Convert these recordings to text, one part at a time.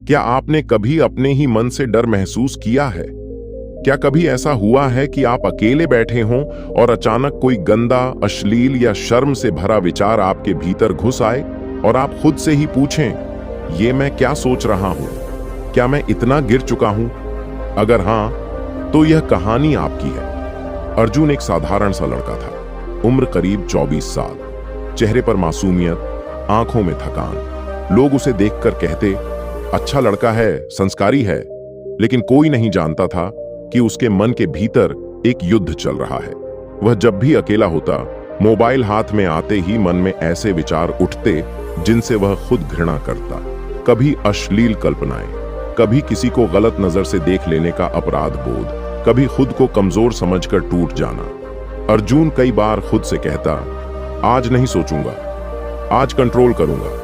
क्या आपने कभी अपने ही मन से डर महसूस किया है? क्या कभी ऐसा हुआ है कि आप अकेले बैठे हों और अचानक कोई गंदा, अश्लील या शर्म से भरा विचार आपके भीतर घुस आए और आप खुद से ही पूछें, ये मैं क्या सोच रहा हूं? क्या मैं इतना गिर चुका हूं? अगर हां, तो यह कहानी आपकी है। अर्जुन एक साधारण सा लड़का था। उम्र करीब 24 साल। चेहरे पर मासूमियत, आंखों में थकान। लोग उसे देखकर कहते, अच्छा लड़का है, संस्कारी है। लेकिन कोई नहीं जानता था कि उसके मन के भीतर एक युद्ध चल रहा है। वह जब भी अकेला होता, मोबाइल हाथ में आते ही मन में ऐसे विचार उठते जिनसे वह खुद घृणा करता। कभी अश्लील कल्पनाएं, कभी किसी को गलत नजर से देख लेने का अपराध बोध, कभी खुद को कमजोर समझकर टूट जाना। अर्जुन कई बार खुद से कहता, आज नहीं सोचूंगा, आज कंट्रोल करूंगा।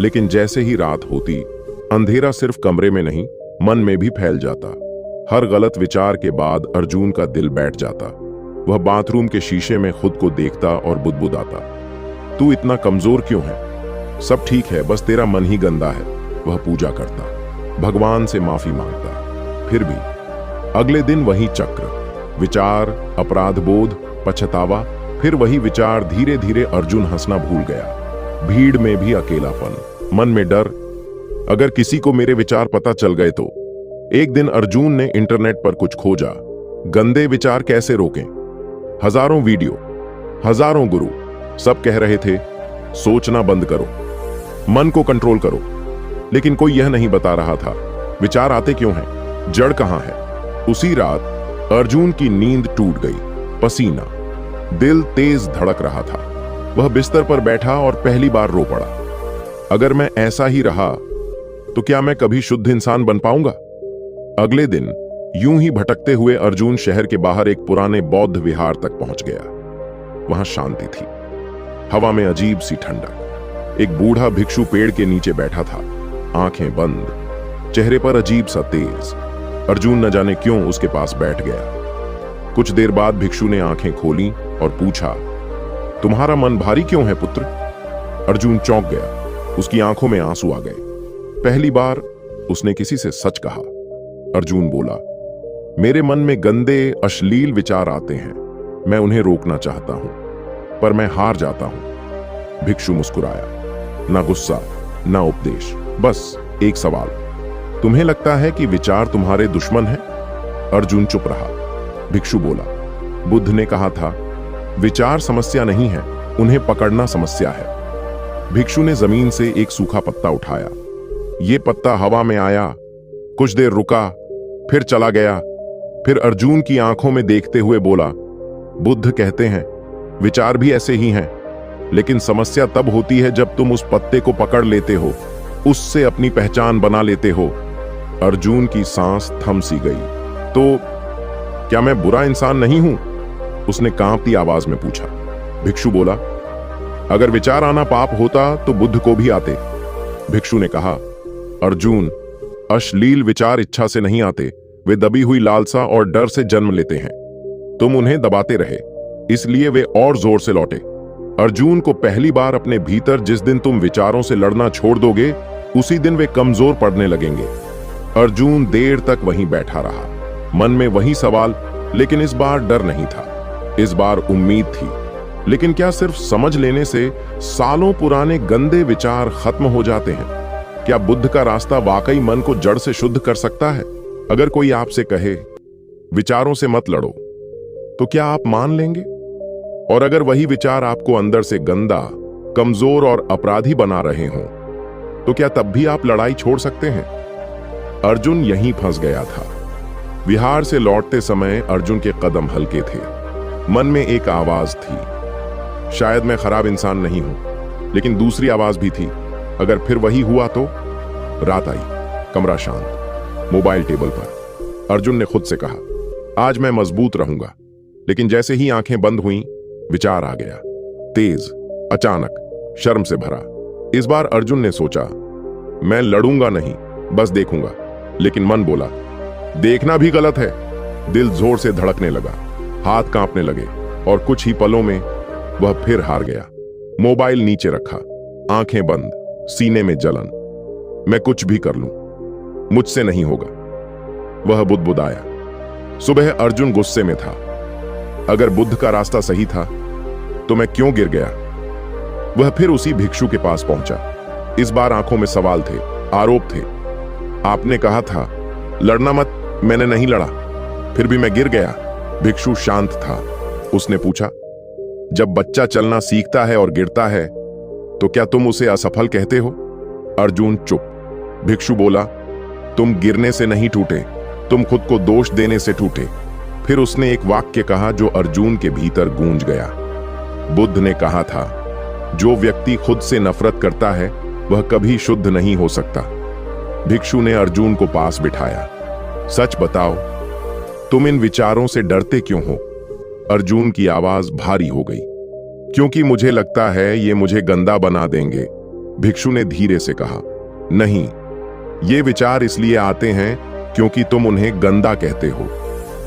लेकिन जैसे ही रात होती, अंधेरा सिर्फ कमरे में नहीं, मन में भी फैल जाता। हर गलत विचार के बाद अर्जुन का दिल बैठ जाता। वह बाथरूम के शीशे में खुद को देखता और बुदबुदाता, तू इतना कमजोर क्यों है? सब ठीक है, बस तेरा मन ही गंदा है। वह पूजा करता, भगवान से माफी मांगता। फिर भी अगले दिन वही चक्र, विचार, अपराध बोध, पछतावा, फिर वही विचार। धीरे धीरे अर्जुन हंसना भूल गया। भीड़ में भी अकेलापन, मन में डर, अगर किसी को मेरे विचार पता चल गए तो। एक दिन अर्जुन ने इंटरनेट पर कुछ खोजा, गंदे विचार कैसे रोकें। हजारों वीडियो, हजारों गुरु, सब कह रहे थे, सोचना बंद करो, मन को कंट्रोल करो। लेकिन कोई यह नहीं बता रहा था, विचार आते क्यों हैं, जड़ कहां है। उसी रात अर्जुन की नींद टूट गई। पसीना, दिल तेज धड़क रहा था। वह बिस्तर पर बैठा और पहली बार रो पड़ा। अगर मैं ऐसा ही रहा तो क्या मैं कभी शुद्ध इंसान बन पाऊंगा? अगले दिन यूं ही भटकते हुए अर्जुन शहर के बाहर एक पुराने बौद्ध विहार तक पहुंच गया। वहां शांति थी, हवा में अजीब सी ठंडक। एक बूढ़ा भिक्षु पेड़ के नीचे बैठा था, आंखें बंद, चेहरे पर अजीब सा तेज। अर्जुन न जाने क्यों उसके पास बैठ गया। कुछ देर बाद भिक्षु ने आंखें खोली और पूछा, तुम्हारा मन भारी क्यों है पुत्र? अर्जुन चौंक गया, उसकी आंखों में आंसू आ गए। पहली बार उसने किसी से सच कहा। अर्जुन बोला, मेरे मन में गंदे, अश्लील विचार आते हैं, मैं उन्हें रोकना चाहता हूं, पर मैं हार जाता हूं। भिक्षु मुस्कुराया, ना गुस्सा, ना उपदेश, बस एक सवाल, तुम्हें लगता है कि विचार तुम्हारे दुश्मन हैं? अर्जुन चुप रहा। भिक्षु बोला, बुद्ध ने कहा था, विचार समस्या नहीं है, उन्हें पकड़ना समस्या है। भिक्षु ने जमीन से एक सूखा पत्ता उठाया। ये पत्ता हवा में आया, कुछ देर रुका, फिर चला गया। फिर अर्जुन की आंखों में देखते हुए बोला, बुद्ध कहते हैं, विचार भी ऐसे ही हैं, लेकिन समस्या तब होती है जब तुम उस पत्ते को पकड़ लेते हो, उससे अपनी पहचान बना लेते हो। अर्जुन की सांस थम सी गई। तो क्या मैं बुरा इंसान नहीं हूं? उसने कांपती आवाज में पूछा। भिक्षु बोला, अगर विचार आना पाप होता तो बुद्ध को भी आते। भिक्षु ने कहा, अर्जुन, अश्लील विचार इच्छा से नहीं आते, वे दबी हुई लालसा और डर से जन्म लेते हैं। तुम उन्हें दबाते रहे, इसलिए वे और जोर से लौटे। अर्जुन को पहली बार अपने भीतर जिस दिन तुम विचारों से लड़ना छोड़ दोगे, उसी दिन वे कमजोर पड़ने लगेंगे। अर्जुन देर तक वहीं बैठा रहा, मन में वही सवाल, लेकिन इस बार डर नहीं था, इस बार उम्मीद थी। लेकिन क्या सिर्फ समझ लेने से सालों पुराने गंदे विचार खत्म हो जाते हैं? क्या बुद्ध का रास्ता वाकई मन को जड़ से शुद्ध कर सकता है? अगर कोई आपसे कहे, विचारों से मत लड़ो, तो क्या आप मान लेंगे? और अगर वही विचार आपको अंदर से गंदा, कमजोर और अपराधी बना रहे हों, तो क्या तब भी आप लड़ाई छोड़ सकते हैं? अर्जुन यहीं फंस गया था। विहार से लौटते समय अर्जुन के कदम हल्के थे। मन में एक आवाज थी, शायद मैं खराब इंसान नहीं हूं। लेकिन दूसरी आवाज भी थी, अगर फिर वही हुआ तो? रात आई, कमरा शांत, मोबाइल टेबल पर। अर्जुन ने खुद से कहा, आज मैं मजबूत रहूंगा। लेकिन जैसे ही आंखें बंद हुईं, विचार आ गया, तेज, अचानक, शर्म से भरा। इस बार अर्जुन ने सोचा, मैं लड़ूंगा नहीं, बस देखूंगा। लेकिन मन बोला, देखना भी गलत है। दिल जोर से धड़कने लगा, हाथ कांपने लगे और कुछ ही पलों में वह फिर हार गया। मोबाइल नीचे रखा, आंखें बंद, सीने में जलन। मैं कुछ भी कर लूं, मुझसे नहीं होगा। वह बुदबुदाया। सुबह अर्जुन गुस्से में था। अगर बुद्ध का रास्ता सही था तो मैं क्यों गिर गया? वह फिर उसी भिक्षु के पास पहुंचा। इस बार आंखों में सवाल थे, आरोप थे। आपने कहा था लड़ना मत, मैंने नहीं लड़ा, फिर भी मैं गिर गया। भिक्षु शांत था। उसने पूछा, जब बच्चा चलना सीखता है और गिरता है तो क्या तुम उसे असफल कहते हो? अर्जुन चुप। भिक्षु बोला, तुम गिरने से नहीं टूटे, तुम खुद को दोष देने से टूटे। फिर उसने एक वाक्य कहा जो अर्जुन के भीतर गूंज गया। बुद्ध ने कहा था, जो व्यक्ति खुद से नफरत करता है वह कभी शुद्ध नहीं हो सकता। भिक्षु ने अर्जुन को पास बिठाया। सच बताओ, तुम इन विचारों से डरते क्यों हो? अर्जुन की आवाज भारी हो गई। क्योंकि मुझे लगता है ये मुझे गंदा बना देंगे, भिक्षु ने धीरे से कहा। नहीं, ये विचार इसलिए आते हैं क्योंकि तुम उन्हें गंदा कहते हो।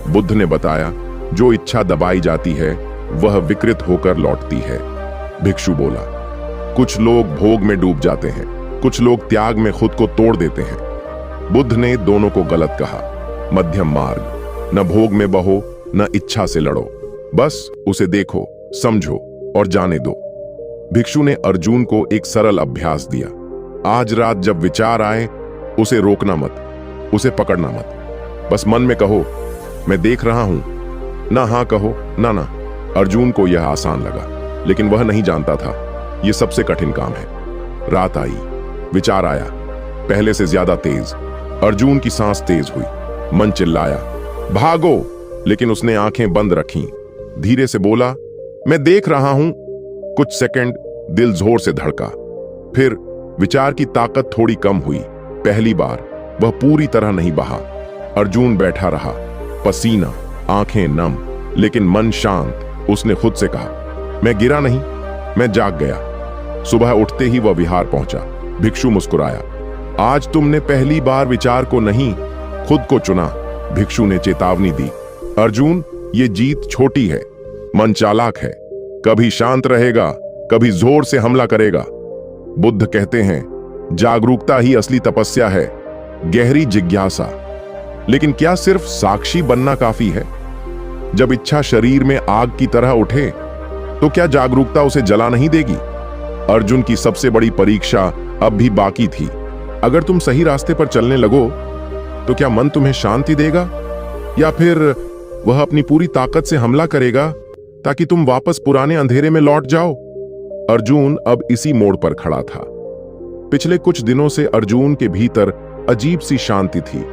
बुद्ध ने बताया, जो इच्छा दबाई जाती है वह विकृत होकर लौटती है। भिक्षु बोला, कुछ लोग भोग में डूब जाते हैं, कुछ लोग त्याग में खुद को तोड़ देते हैं। बुद्ध ने दोनों को गलत कहा। मध्यम मार्ग, न भोग में बहो न इच्छा से लड़ो, बस उसे देखो, समझो और जाने दो। भिक्षु ने अर्जुन को एक सरल अभ्यास दिया। आज रात जब विचार आए उसे रोकना मत, उसे पकड़ना मत, बस मन में कहो मैं देख रहा हूं, ना हाँ कहो ना ना। अर्जुन को यह आसान लगा, लेकिन वह नहीं जानता था यह सबसे कठिन काम है। रात आई, विचार आया, पहले से ज्यादा तेज। अर्जुन की सांस तेज हुई, मन चिल्लाया, भागो, लेकिन उसने आंखें बंद रखीं। धीरे से बोला, मैं देख रहा हूं। कुछ सेकंड दिल जोर से धड़का। फिर विचार की ताकत थोड़ी कम हुई। पहली बार वह पूरी तरह नहीं बहा। अर्जुन बैठा रहा, पसीना, आंखें नम, लेकिन मन शांत। उसने खुद से कहा, मैं गिरा नहीं, मैं जाग गया। सुबह उठते ही वह विहार पहुंचा। भिक्षु मुस्कुराया, आज तुमने पहली बार विचार को नहीं, खुद को चुना। भिक्षु ने चेतावनी दी, अर्जुन, ये जीत छोटी है, मन चालाक है, कभी शांत रहेगा, कभी जोर से हमला करेगा। बुद्ध कहते हैं, जागरूकता ही असली तपस्या है, गहरी जिज्ञासा। लेकिन क्या सिर्फ साक्षी बनना काफी है? जब इच्छा शरीर में आग की तरह उठे तो क्या जागरूकता उसे जला नहीं देगी? अर्जुन की सबसे बड़ी परीक्षा अब भी बाकी थी। अगर तुम सही रास्ते पर चलने लगो तो क्या मन तुम्हें शांति देगा, या फिर वह अपनी पूरी ताकत से हमला करेगा ताकि तुम वापस पुराने अंधेरे में लौट जाओ? अर्जुन अब इसी मोड़ पर खड़ा था। पिछले कुछ दिनों से अर्जुन के भीतर अजीब सी शांति थी।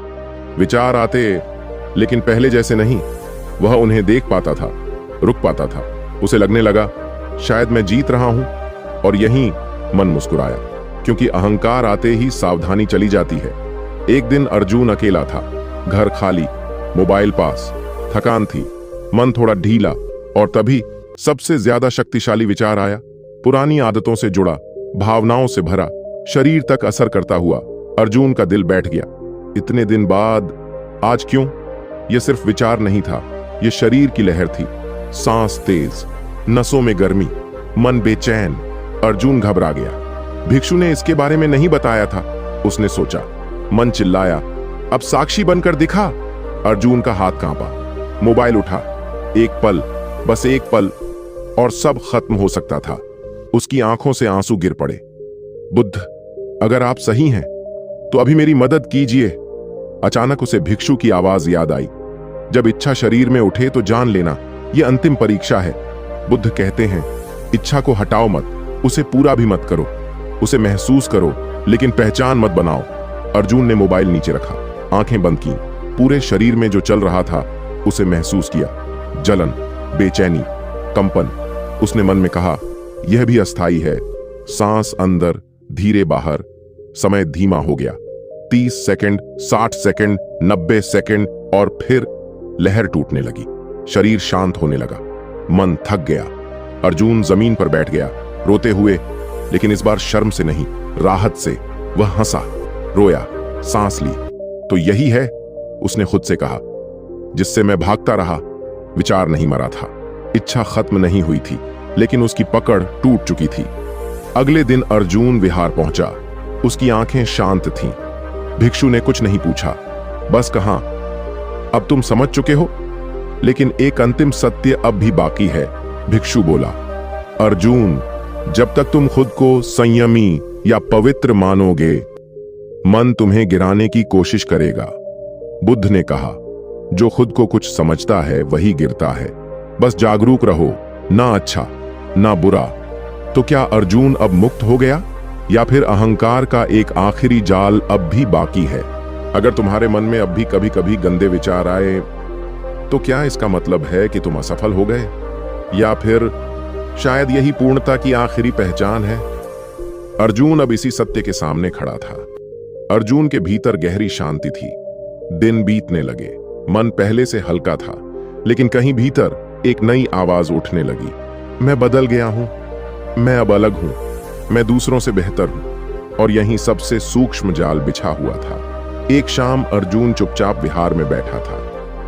विचार आते, लेकिन पहले जैसे नहीं। वह उन्हें देख पाता था, रुक पाता था। उसे लगने लगा शायद मैं जीत रहा हूं, और यहीं मन मुस्कुराया, क्योंकि अहंकार आते ही सावधानी चली जाती है। एक दिन अर्जुन अकेला था, घर खाली, मोबाइल पास, थकान थी, मन थोड़ा ढीला, और तभी सबसे ज्यादा शक्तिशाली विचार आया। पुरानी आदतों से जुड़ा, भावनाओं से भरा, शरीर तक असर करता हुआ। अर्जुन का दिल बैठ गया। इतने दिन बाद आज क्यों? यह सिर्फ विचार नहीं था, यह शरीर की लहर थी। सांस तेज, नसों में गर्मी, मन बेचैन। अर्जुन घबरा गया। भिक्षु ने इसके बारे में नहीं बताया था, उसने सोचा। मन चिल्लाया, अब साक्षी बनकर दिखा। अर्जुन का हाथ कांपा, मोबाइल उठा। एक पल, बस एक पल, और सब खत्म हो सकता था। उसकी आंखों से आंसू गिर पड़े। बुद्ध, अगर आप सही हैं तो अभी मेरी मदद कीजिए। अचानक उसे भिक्षु की आवाज याद आई, जब इच्छा शरीर में उठे तो जान लेना, यह अंतिम परीक्षा है। बुद्ध कहते हैं, इच्छा को हटाओ मत, उसे पूरा भी मत करो, उसे महसूस करो, लेकिन पहचान मत बनाओ। अर्जुन ने मोबाइल नीचे रखा, आंखें बंद की। पूरे शरीर में जो चल रहा था उसे महसूस किया, जलन, बेचैनी, कंपन। उसने मन में कहा, यह भी अस्थाई है। सांस अंदर, धीरे बाहर। समय धीमा हो गया। 30 सेकंड, 60 सेकंड, 90 सेकंड, और फिर लहर टूटने लगी। शरीर शांत होने लगा, मन थक गया। अर्जुन जमीन पर बैठ गया, रोते हुए, लेकिन इस बार शर्म से नहीं, राहत से। वह हंसा, रोया, सांस ली। तो यही है, उसने खुद से कहा, जिससे मैं भागता रहा। विचार नहीं मरा था, इच्छा खत्म नहीं हुई थी, लेकिन उसकी पकड़ टूट चुकी थी। अगले दिन अर्जुन विहार पहुंचा। उसकी आंखें शांत थीं, भिक्षु ने कुछ नहीं पूछा, बस कहा, अब तुम समझ चुके हो, लेकिन एक अंतिम सत्य अब भी बाकी है। भिक्षु बोला, अर्जुन, जब तक तुम खुद को संयमी या पवित्र मानोगे, मन तुम्हें गिराने की कोशिश करेगा। बुद्ध ने कहा, जो खुद को कुछ समझता है वही गिरता है। बस जागरूक रहो, ना अच्छा ना बुरा। तो क्या अर्जुन अब मुक्त हो गया, या फिर अहंकार का एक आखिरी जाल अब भी बाकी है? अगर तुम्हारे मन में अब भी कभी कभी गंदे विचार आए, तो क्या इसका मतलब है कि तुम असफल हो गए, या फिर शायद यही पूर्णता की आखिरी पहचान है? अर्जुन अब इसी सत्य के सामने खड़ा था। अर्जुन के भीतर गहरी शांति थी। दिन बीतने लगे, मन पहले से हल्का था, लेकिन कहीं भीतर एक नई आवाज उठने लगी, मैं बदल गया हूं, मैं अब अलग हूं, मैं दूसरों से बेहतर हूं। और यहीं सबसे सूक्ष्म जाल बिछा हुआ था। एक शाम अर्जुन चुपचाप विहार में बैठा था।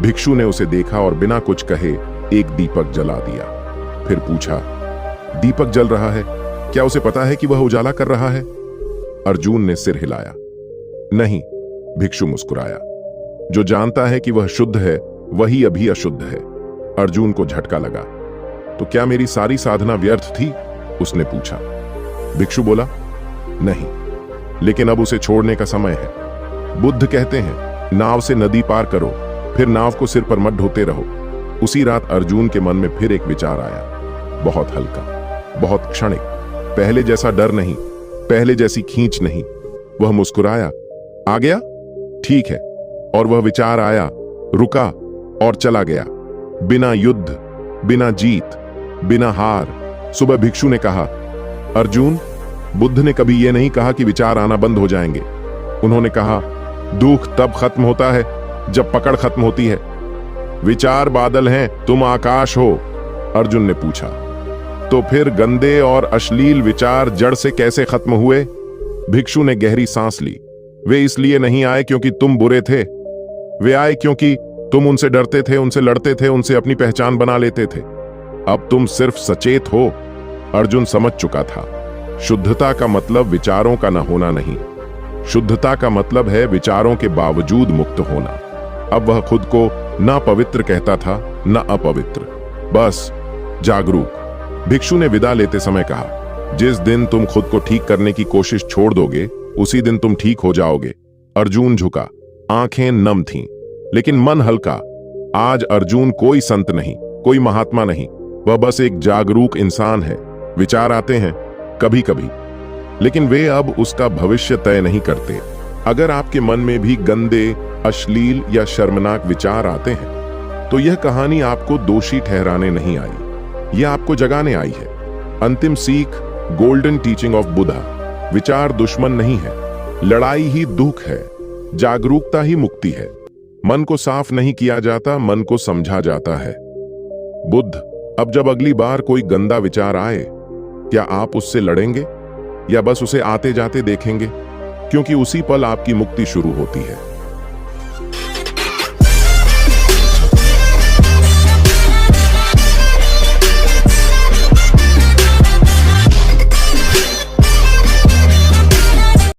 भिक्षु ने उसे देखा और बिना कुछ कहे एक दीपक जला दिया। फिर पूछा, दीपक जल रहा है, क्या उसे पता है कि वह उजाला कर रहा है? अर्जुन ने सिर हिलाया। नहीं, भिक्षु मुस्कुराया, जो जानता है कि वह शुद्ध है वही अभी अशुद्ध है। अर्जुन को झटका लगा। तो क्या मेरी सारी साधना व्यर्थ थी? उसने पूछा। भिक्षु बोला, नहीं, लेकिन अब उसे छोड़ने का समय है। बुद्ध कहते हैं, नाव से नदी पार करो, फिर नाव को सिर पर मत ढोते रहो। उसी रात अर्जुन के मन में फिर एक विचार आया, बहुत हल्का, बहुत क्षणिक, पहले जैसा डर नहीं, पहले जैसी खींच नहीं। वह मुस्कुराया, आ गया? ठीक है। और वह विचार आया, रुका और चला गया, बिना युद्ध, बिना जीत, बिना हार। सुबह भिक्षु ने कहा, अर्जुन, बुद्ध ने कभी यह नहीं कहा कि विचार आना बंद हो जाएंगे। उन्होंने कहा, दुख तब खत्म होता है जब पकड़ खत्म होती है। विचार बादल हैं, तुम आकाश हो। अर्जुन ने पूछा, तो फिर गंदे और अश्लील विचार जड़ से कैसे खत्म हुए? भिक्षु ने गहरी सांस ली। वे इसलिए नहीं आए क्योंकि तुम बुरे थे, वे आए क्योंकि तुम उनसे डरते थे, उनसे लड़ते थे, उनसे अपनी पहचान बना लेते थे। अब तुम सिर्फ सचेत हो। अर्जुन समझ चुका था, शुद्धता का मतलब विचारों का न होना नहीं, शुद्धता का मतलब है विचारों के बावजूद मुक्त होना। अब वह खुद को न पवित्र कहता था न अपवित्र, बस जागरूक। भिक्षु ने विदा लेते समय कहा, जिस दिन तुम खुद को ठीक करने की कोशिश छोड़ दोगे, उसी दिन तुम ठीक हो जाओगे। अर्जुन झुका, आंखें नम थीं, लेकिन मन हल्का। आज अर्जुन कोई संत नहीं, कोई महात्मा नहीं, वह बस एक जागरूक इंसान है। विचार आते हैं कभी कभी, लेकिन वे अब उसका भविष्य तय नहीं करते। अगर आपके मन में भी गंदे, अश्लील या शर्मनाक विचार आते हैं, तो यह कहानी आपको दोषी ठहराने नहीं आई, यह आपको जगाने आई है। अंतिम सीख, गोल्डन टीचिंग ऑफ बुद्धा, विचार दुश्मन नहीं है, लड़ाई ही दुख है, जागरूकता ही मुक्ति है। मन को साफ नहीं किया जाता, मन को समझा जाता है। बुद्ध, अब जब अगली बार कोई गंदा विचार आए, क्या आप उससे लड़ेंगे या बस उसे आते जाते देखेंगे? क्योंकि उसी पल आपकी मुक्ति शुरू होती है।